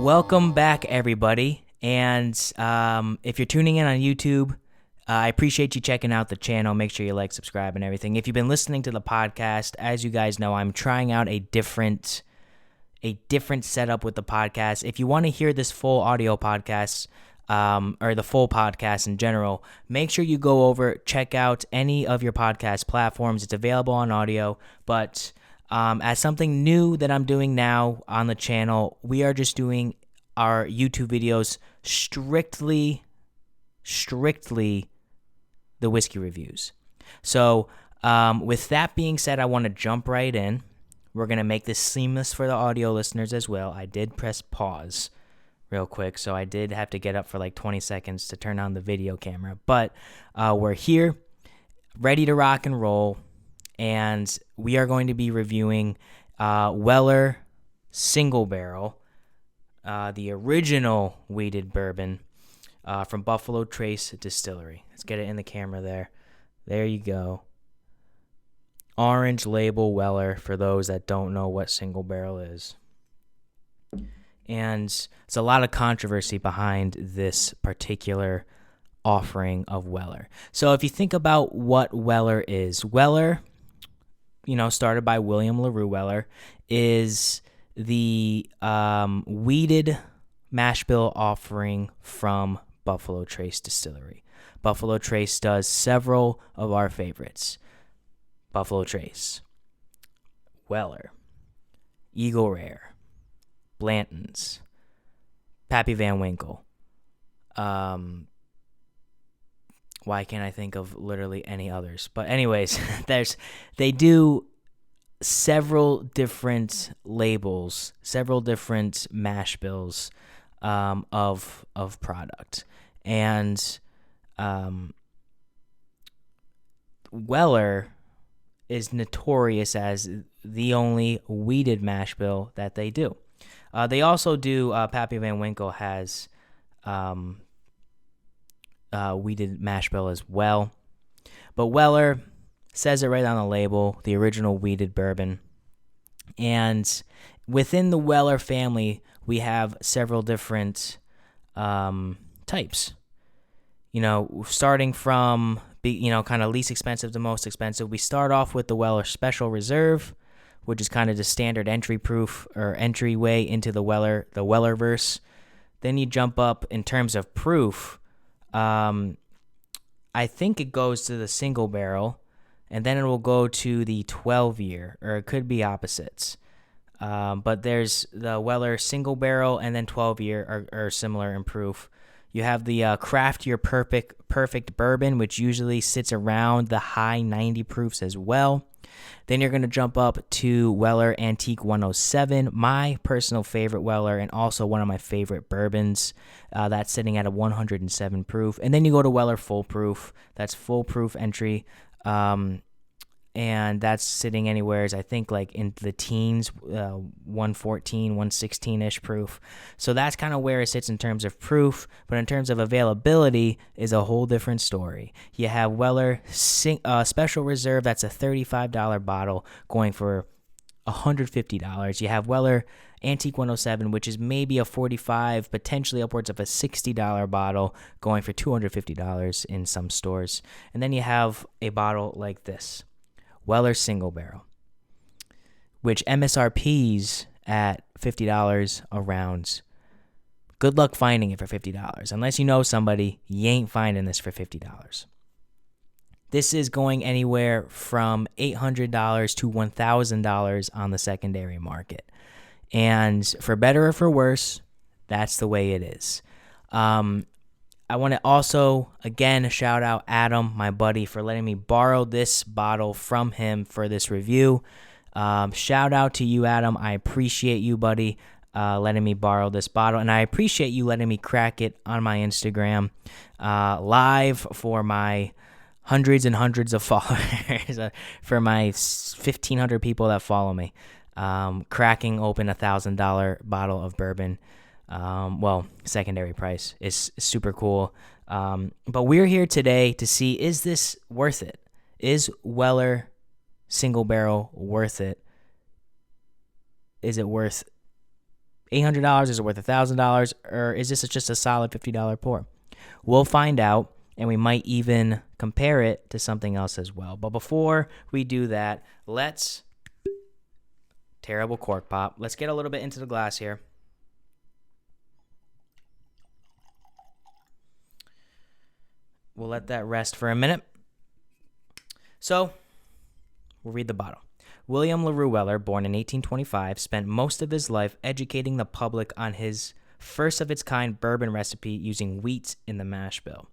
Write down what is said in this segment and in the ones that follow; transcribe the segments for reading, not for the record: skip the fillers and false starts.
Welcome back, everybody. And if you're tuning in on YouTube, I appreciate you checking out the channel. Make sure you like, subscribe, and everything. If you've been listening to the podcast, as you guys know, I'm trying out a different setup with the podcast. If you want to hear this full audio podcast, or the full podcast in general, make sure you go over, check out any of your podcast platforms. It's available on audio, but as something new that I'm doing now on the channel, we are just doing our YouTube videos strictly the whiskey reviews. So with that being said, I want to jump right in. We're going to make this seamless for the audio listeners as well. I did press pause real quick, so I did have to get up for like 20 seconds to turn on the video camera. But we're here, ready to rock and roll, and we are going to be reviewing Weller Single Barrel, the original wheated bourbon from Buffalo Trace Distillery. Let's get it in the camera there. There you go. Orange label Weller for those that don't know what single barrel is. And it's a lot of controversy behind this particular offering of Weller. So if you think about what Weller is, Weller, started by William LaRue Weller, is the wheated mash bill offering from Buffalo Trace Distillery. Buffalo Trace does several of our favorites. Buffalo Trace, Weller, Eagle Rare, Blanton's, Pappy Van Winkle. Why can't I think of literally any others? But anyways, they do several different labels, several different mash bills of product. And Weller is notorious as the only wheated mash bill that they do. They also do, Pappy Van Winkle has wheated mash bill as well. But Weller says it right on the label, the original wheated bourbon. And within the Weller family, we have several different types. Starting from kind of least expensive to most expensive. We start off with the Weller Special Reserve, which is kind of the standard entryway into the Wellerverse. Then you jump up in terms of proof. I think it goes to the single barrel, and then it will go to the 12-year, or it could be opposites. But there's the Weller Single Barrel, and then 12-year are similar in proof. You have the Craft Your Perfect Bourbon, which usually sits around the high 90 proofs as well. Then you're going to jump up to Weller Antique 107, my personal favorite Weller, and also one of my favorite bourbons. That's sitting at a 107 proof. And then you go to Weller Full Proof. That's full proof entry. And that's sitting anywhere, I think, like in the teens, 114, 116-ish proof. So that's kind of where it sits in terms of proof. But in terms of availability is a whole different story. You have Weller Special Reserve, that's a $35 bottle, going for $150. You have Weller Antique 107, which is maybe a $45, potentially upwards of a $60 bottle, going for $250 in some stores. And then you have a bottle like this, Weller Single Barrel, which MSRP's at $50 a round. Good luck finding it for $50. Unless you know somebody, you ain't finding this for $50. This is going anywhere from $800 to $1,000 on the secondary market. And for better or for worse, that's the way it is. I want to also, again, shout out Adam, my buddy, for letting me borrow this bottle from him for this review. Shout out to you, Adam. I appreciate you, buddy, letting me borrow this bottle. And I appreciate you letting me crack it on my Instagram live for my hundreds and hundreds of followers, for my 1,500 people that follow me. Cracking open $1,000 bottle of bourbon. Secondary price is super cool. But we're here today to see, is this worth it? Is Weller Single Barrel worth it? Is it worth $800? Is it worth $1,000? Or is this just a solid $50 pour? We'll find out, and we might even compare it to something else as well. But before we do that, terrible cork pop. Let's get a little bit into the glass here. We'll let that rest for a minute. So, we'll read the bottle. William LaRue Weller, born in 1825, spent most of his life educating the public on his first-of-its-kind bourbon recipe using wheat in the mash bill.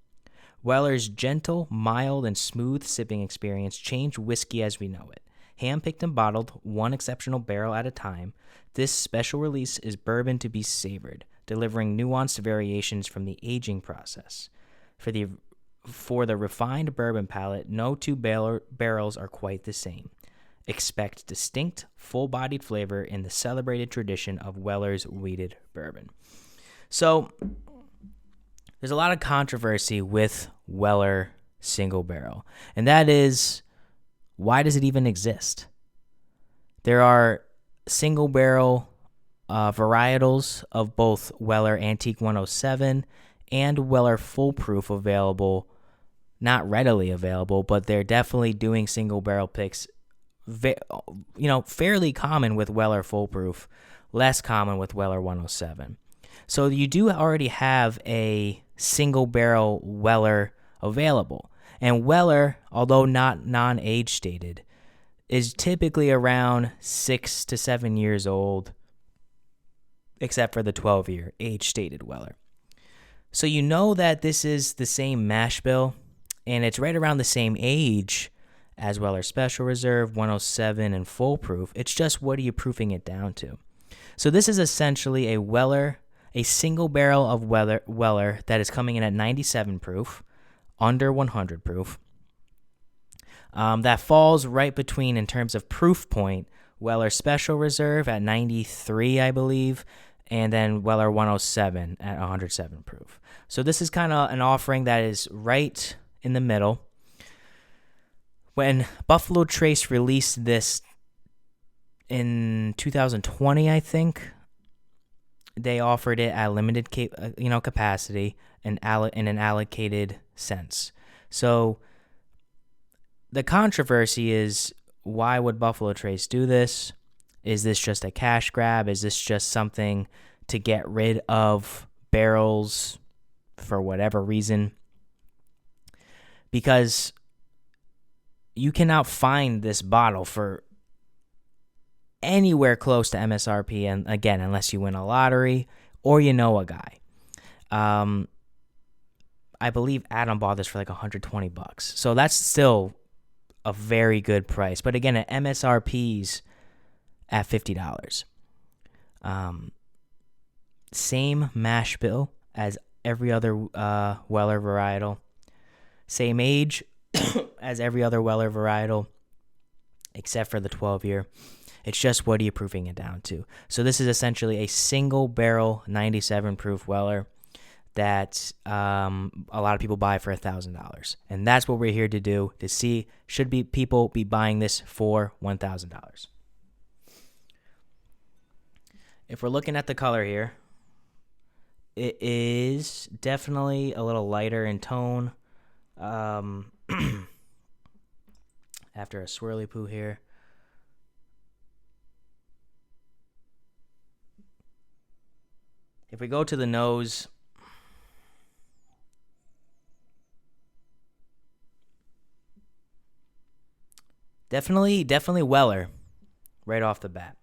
Weller's gentle, mild, and smooth sipping experience changed whiskey as we know it. Hand-picked and bottled, one exceptional barrel at a time, this special release is bourbon to be savored, delivering nuanced variations from the aging process. For the refined bourbon palate, no two barrels are quite the same. Expect distinct, full-bodied flavor in the celebrated tradition of Weller's wheated bourbon. So, there's a lot of controversy with Weller Single Barrel, and that is, why does it even exist? There are single barrel varietals of both Weller Antique 107 and Weller Full Proof available, not readily available, but they're definitely doing single barrel picks. Fairly common with Weller Full Proof, less common with Weller 107. So you do already have a single barrel Weller available. And Weller, although not non-age stated, is typically around 6 to 7 years old, except for the 12-year age stated Weller. So you know that this is the same mash bill, and it's right around the same age as Weller Special Reserve, 107, and Full Proof. It's just, what are you proofing it down to? So this is essentially a single barrel of Weller that is coming in at 97 proof, under 100 proof. That falls right between, in terms of proof point, Weller Special Reserve at 93, I believe, and then Weller 107 at 107 proof. So this is kind of an offering that is right in the middle. When Buffalo Trace released this in 2020, I think, they offered it at limited capacity and in an allocated sense. So the controversy is, why would Buffalo Trace do this? Is this just a cash grab? Is this just something to get rid of barrels for whatever reason? Because you cannot find this bottle for anywhere close to MSRP, and again, unless you win a lottery or you know a guy. I believe Adam bought this for like $120, so that's still a very good price. But again, at MSRP's at $50. Same mash bill as every other Weller varietal. Same age as every other Weller varietal, except for the 12-year. It's just, what are you proofing it down to? So this is essentially a single barrel 97 proof Weller that a lot of people buy for $1,000. And that's what we're here to do, to see, should people be buying this for $1,000. If we're looking at the color here, it is definitely a little lighter in tone. After a swirly poo here. If we go to the nose, definitely Weller right off the bat.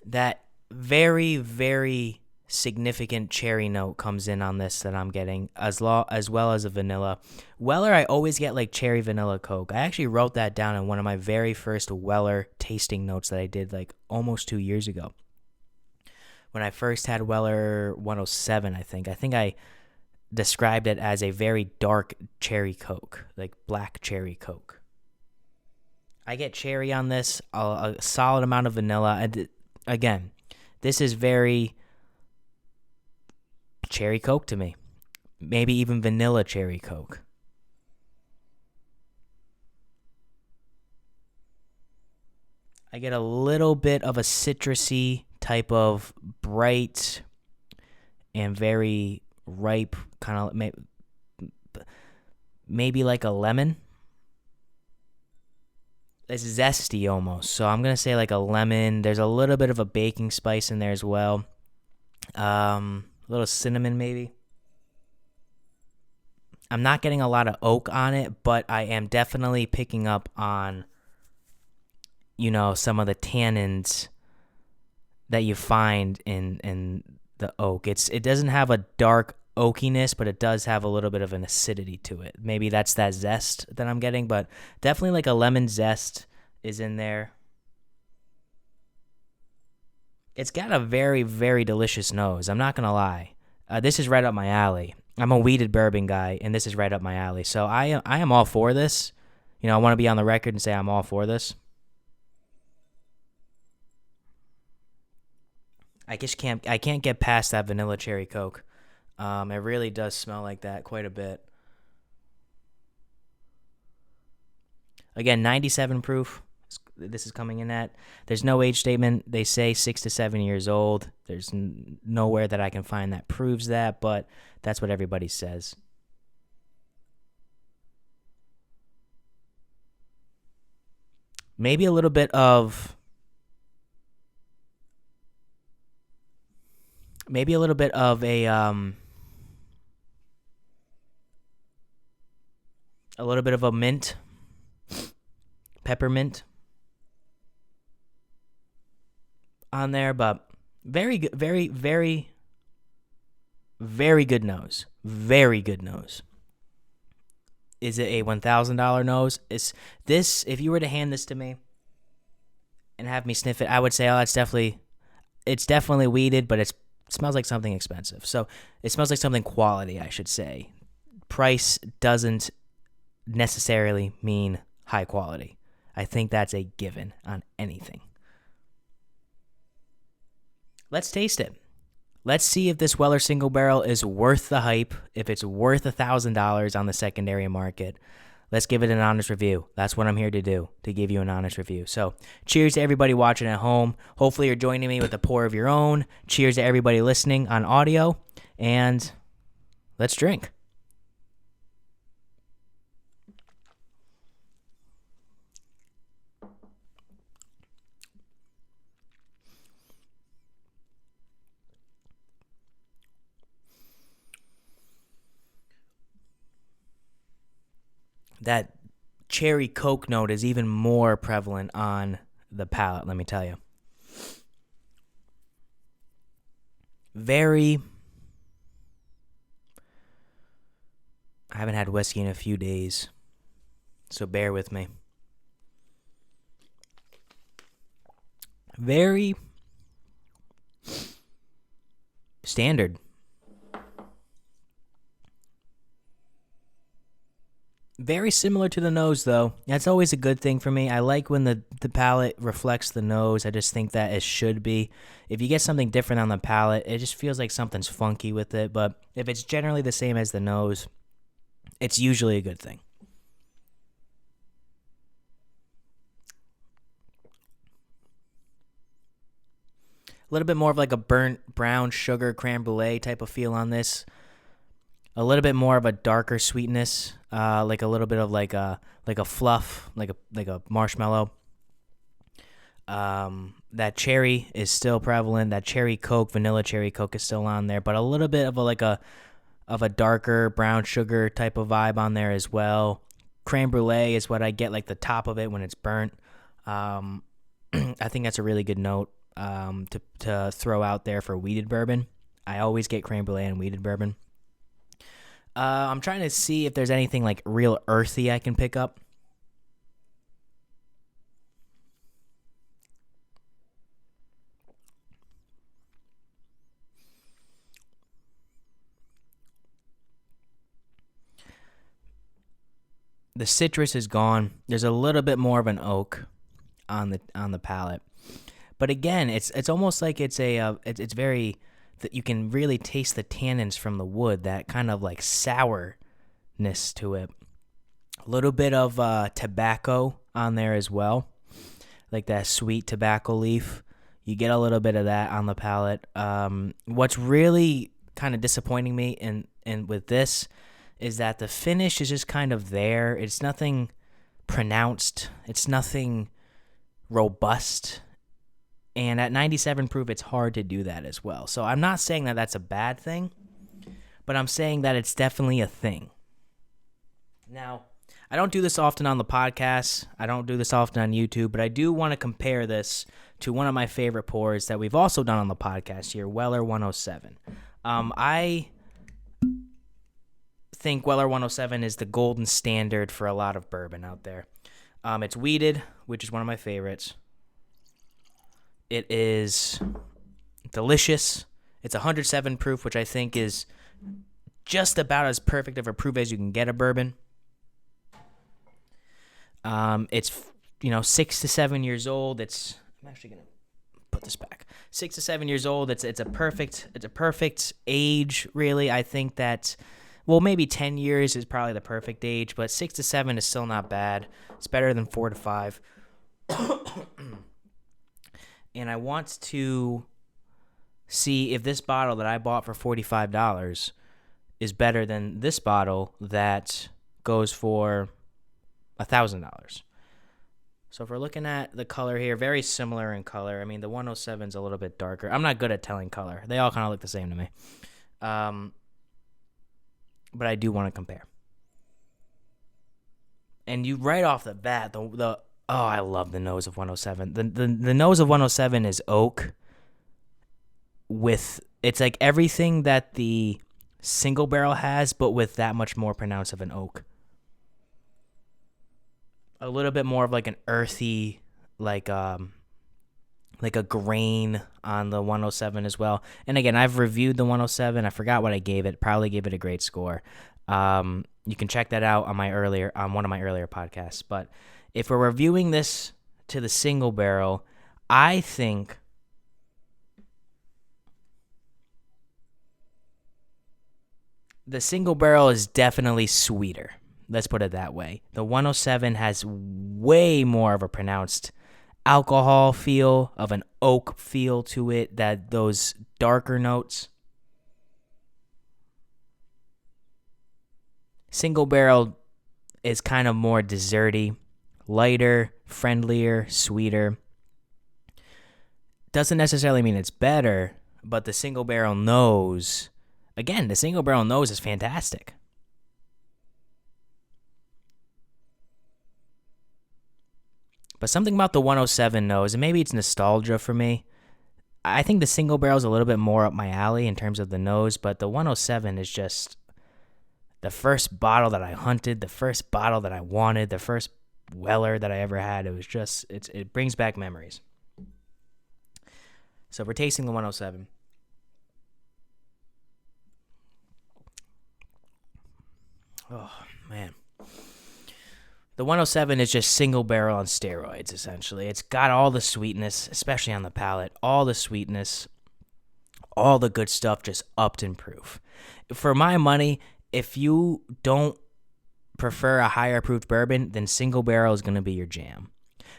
That very, very significant cherry note comes in on this that I'm getting, as well as a vanilla. Weller, I always get like cherry vanilla Coke. I actually wrote that down in one of my very first Weller tasting notes that I did like almost 2 years ago. When I first had Weller 107, I think I described it as a very dark cherry Coke, like black cherry Coke. I get cherry on this, a solid amount of vanilla. Again, this is very cherry Coke to me. Maybe even vanilla cherry Coke. I get a little bit of a citrusy type of bright and very ripe, kind of maybe like a lemon. It's zesty almost. So I'm going to say like a lemon. There's a little bit of a baking spice in there as well. A little cinnamon maybe. I'm not getting a lot of oak on it, but I am definitely picking up on, some of the tannins that you find in the oak. It doesn't have a dark oakiness, but it does have a little bit of an acidity to it. Maybe that's that zest that I'm getting, but definitely like a lemon zest is in there. It's got a very, very delicious nose. I'm not going to lie. This is right up my alley. I'm a weeded bourbon guy, and this is right up my alley. So I am all for this. I want to be on the record and say I'm all for this. I can't get past that vanilla cherry Coke. It really does smell like that quite a bit. Again, 97 proof. This is coming in at. There's no age statement. They say 6 to 7 years old. There's nowhere that I can find that proves that, but that's what everybody says. Maybe a little bit of a little bit of a mint, peppermint on there, but very good, very, very, very good nose. Very good nose. Is it a $1,000 nose? Is this, if you were to hand this to me and have me sniff it, I would say, oh, it's definitely weeded, but it smells like something expensive. So it smells like something quality, I should say. Price doesn't necessarily mean high quality. I think that's a given on anything. Let's taste it. Let's see if this Weller Single Barrel is worth the hype, if it's worth $1,000 on the secondary market. Let's give it an honest review. That's what I'm here to do, to give you an honest review. So cheers to everybody watching at home. Hopefully you're joining me with a pour of your own. Cheers to everybody listening on audio. And let's drink. That cherry Coke note is even more prevalent on the palate, let me tell you. I haven't had whiskey in a few days, so bear with me. Very standard. Very similar to the nose, though. That's always a good thing for me. I like when the palate reflects the nose. I just think that it should be. If you get something different on the palate, it just feels like something's funky with it. But if it's generally the same as the nose, it's usually a good thing. A little bit more of like a burnt brown sugar creme brulee type of feel on this. A little bit more of a darker sweetness, like a little bit of like a fluff, like a marshmallow. That cherry is still prevalent. That cherry Coke, vanilla cherry Coke is still on there, but a little bit of a darker brown sugar type of vibe on there as well. Creme brulee is what I get, like the top of it when it's burnt. I think that's a really good note to throw out there for weeded bourbon. I always get creme brulee and weeded bourbon. I'm trying to see if there's anything like real earthy I can pick up. The citrus is gone. There's a little bit more of an oak on the palate, but again, it's almost like it's very. That you can really taste the tannins from the wood, that kind of like sourness to it. A little bit of tobacco on there as well. like that sweet tobacco leaf. You get a little bit of that on the palate. What's really kind of disappointing me in with this is that the finish is just kind of there. It's nothing pronounced. It's nothing robust. And at 97 proof, it's hard to do that as well. So I'm not saying that that's a bad thing, but I'm saying that it's definitely a thing. Now, I don't do this often on the podcast. I don't do this often on YouTube, but I do want to compare this to one of my favorite pours that we've also done on the podcast here, Weller 107. I think Weller 107 is the golden standard for a lot of bourbon out there. It's wheated, which is one of my favorites. It is delicious. It's 107 proof, which I think is just about as perfect of a proof as you can get a bourbon. It's 6 to 7 years old. I'm actually gonna put this back. 6 to 7 years old. It's a perfect age, really. I think that, well, maybe 10 years is probably the perfect age, but 6 to 7 is still not bad. It's better than 4 to 5. And I want to see if this bottle that I bought for $45 is better than this bottle that goes for $1,000. So if we're looking at the color here, very similar in color. I mean, the 107 is a little bit darker. I'm not good at telling color. They all kind of look the same to me. But I do want to compare. And you right off the bat, I love the nose of 107. The nose of 107 is oak it's like everything that the single barrel has, but with that much more pronounced of an oak. A little bit more of like an earthy, like a grain on the 107 as well. And again, I've reviewed the 107. I forgot what I gave it. Probably gave it a great score. You can check that out on one of my earlier podcasts. But if we're reviewing this to the single barrel, I think the single barrel is definitely sweeter. Let's put it that way. The 107 has way more of a pronounced alcohol feel, of an oak feel to it, that those darker notes. Single barrel is kind of more desserty, lighter, friendlier, sweeter. Doesn't necessarily mean it's better, but the single barrel nose, again, the single barrel nose is fantastic. But something about the 107 nose, and maybe it's nostalgia for me. I think the single barrel is a little bit more up my alley in terms of the nose, but the 107 is just the first bottle that I hunted, the first bottle that I wanted, the first Weller that I ever had. It was just, it brings back memories. So we're tasting the 107. Oh, man. The 107 is just single barrel on steroids, essentially. It's got all the sweetness, especially on the palate, all the sweetness, all the good stuff just upped in proof. For my money, if you don't prefer a higher proof bourbon, then single barrel is going to be your jam.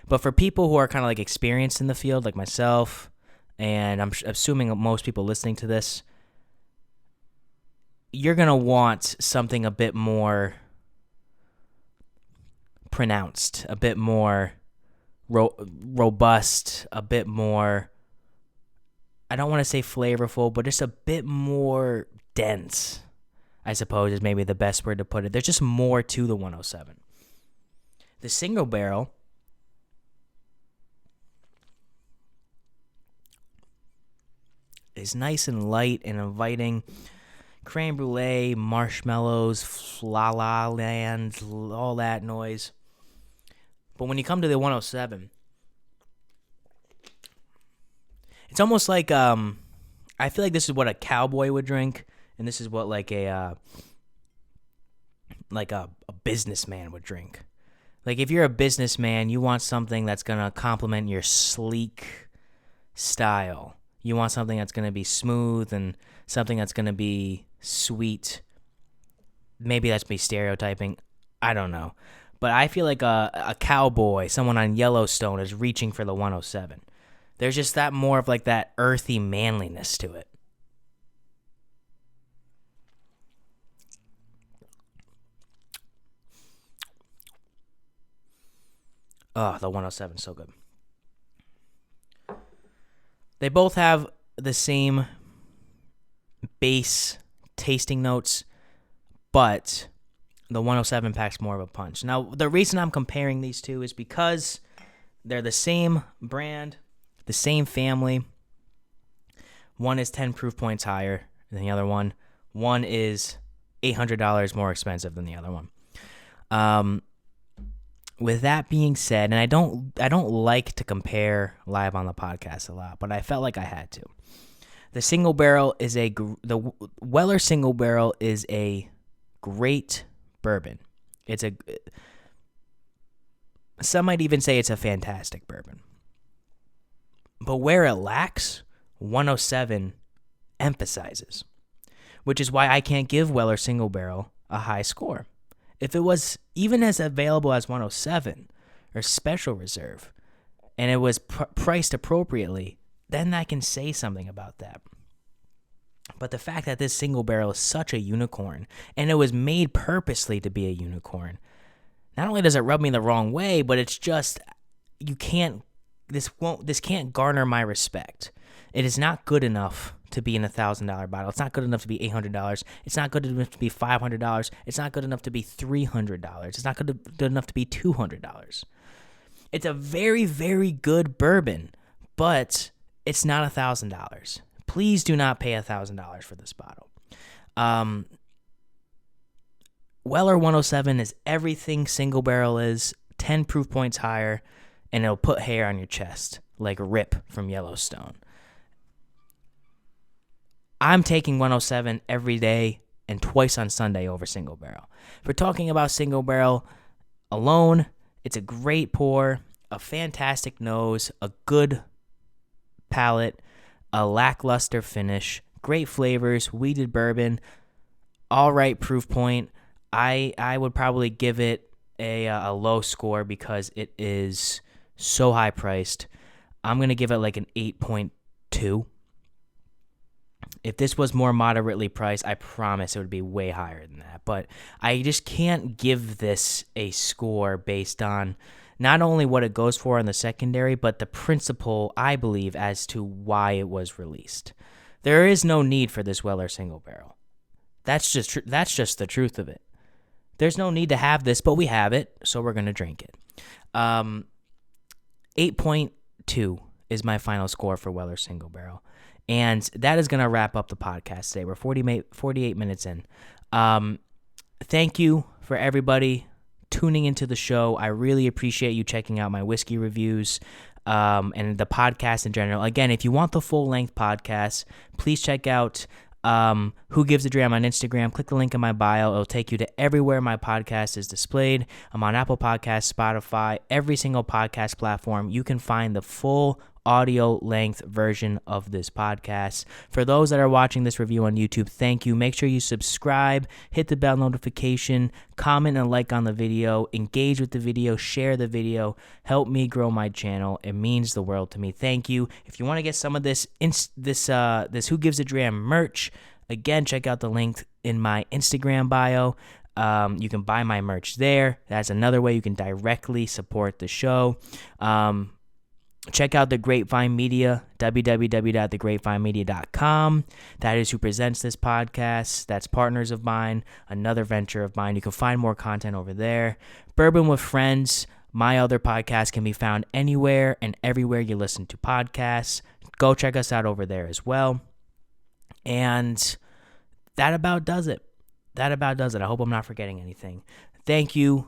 But for people who are kind of like experienced in the field, like myself, and I'm assuming most people listening to this, you're going to want something a bit more pronounced, a bit more robust, a bit more, I don't want to say flavorful, but just a bit more dense, I suppose is maybe the best word to put it. There's just more to the 107. The single barrel is nice and light and inviting. Creme brulee, marshmallows, la la land, all that noise. But when you come to the 107, it's almost like I feel like this is what a cowboy would drink, and this is what like a businessman would drink. Like if you're a businessman, you want something that's gonna complement your sleek style. You want something that's gonna be smooth and something that's gonna be sweet. Maybe that's me stereotyping. I don't know. but I feel like a cowboy, someone on Yellowstone, is reaching for the 107. There's just that more of like that earthy manliness to it. Oh, the 107 is so good. They both have the same base tasting notes, but the 107 packs more of a punch. Now, the reason I'm comparing these two is because they're the same brand, the same family. One is 10 proof points higher than the other one. One is $800 more expensive than the other one. With that being said, and I don't like to compare live on the podcast a lot, but I felt like I had to. The Weller Single Barrel is a great bourbon. Some might even say it's a fantastic bourbon. But where it lacks, 107 emphasizes, which is why I can't give Weller Single Barrel a high score. If it was even as available as 107 or Special Reserve, and it was priced appropriately, then I can say something about that. But the fact that this single barrel is such a unicorn, and it was made purposely to be a unicorn, not only does it rub me the wrong way, but it's just, this can't garner my respect. It is not good enough to be in $1,000 bottle. It's not good enough to be $800. It's not good enough to be $500. It's not good enough to be $300. It's not good enough to be $200. It's a very, very good bourbon, but it's not $1,000. Please do not pay $1,000 for this bottle. Weller 107 is everything single barrel is, 10 proof points higher, and it'll put hair on your chest like Rip from Yellowstone. I'm taking 107 every day and twice on Sunday over single barrel. If we're talking about single barrel alone, it's a great pour, a fantastic nose, a good palate, a lackluster finish, great flavors, weeded bourbon, all right proof point. I would probably give it a low score because it is so high priced. I'm going to give it like an 8.2. If this was more moderately priced, I promise it would be way higher than that. But I just can't give this a score based on not only what it goes for in the secondary, but the principle, I believe, as to why it was released. There is no need for this Weller Single Barrel. That's just the truth of it. There's no need to have this, but we have it, so we're going to drink it. 8.2 is my final score for Weller Single Barrel. And that is going to wrap up the podcast today. We're 48 minutes in. Thank you for everybody tuning into the show. I really appreciate you checking out my whiskey reviews and the podcast in general. Again, if you want the full-length podcast, please check out Who Gives a Dram on Instagram. Click the link in my bio. It'll take you to everywhere my podcast is displayed. I'm on Apple Podcasts, Spotify, every single podcast platform. You can find the full audio length version of this podcast. For those that are watching this review on YouTube, thank you. Make sure you subscribe, hit the bell notification, comment and like on the video, engage with the video, share the video, help me grow my channel. It means the world to me. Thank you. If you want to get some of this Who Gives a Dram merch, again, check out the link in my Instagram bio. You can buy my merch there. That's another way you can directly support the show. Check out The Grapevine Media, www.thegrapevinemedia.com. That is who presents this podcast. That's partners of mine, another venture of mine. You can find more content over there. Bourbon with Friends, my other podcast, can be found anywhere and everywhere you listen to podcasts. Go check us out over there as well. And that about does it. I hope I'm not forgetting anything. Thank you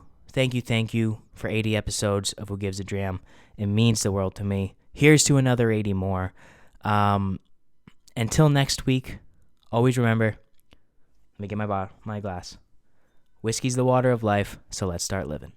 for 80 episodes of Who Gives a Dram. It means the world to me. Here's to another 80 more. Until next week, always remember, let me get my glass. Whiskey's the water of life, so let's start living.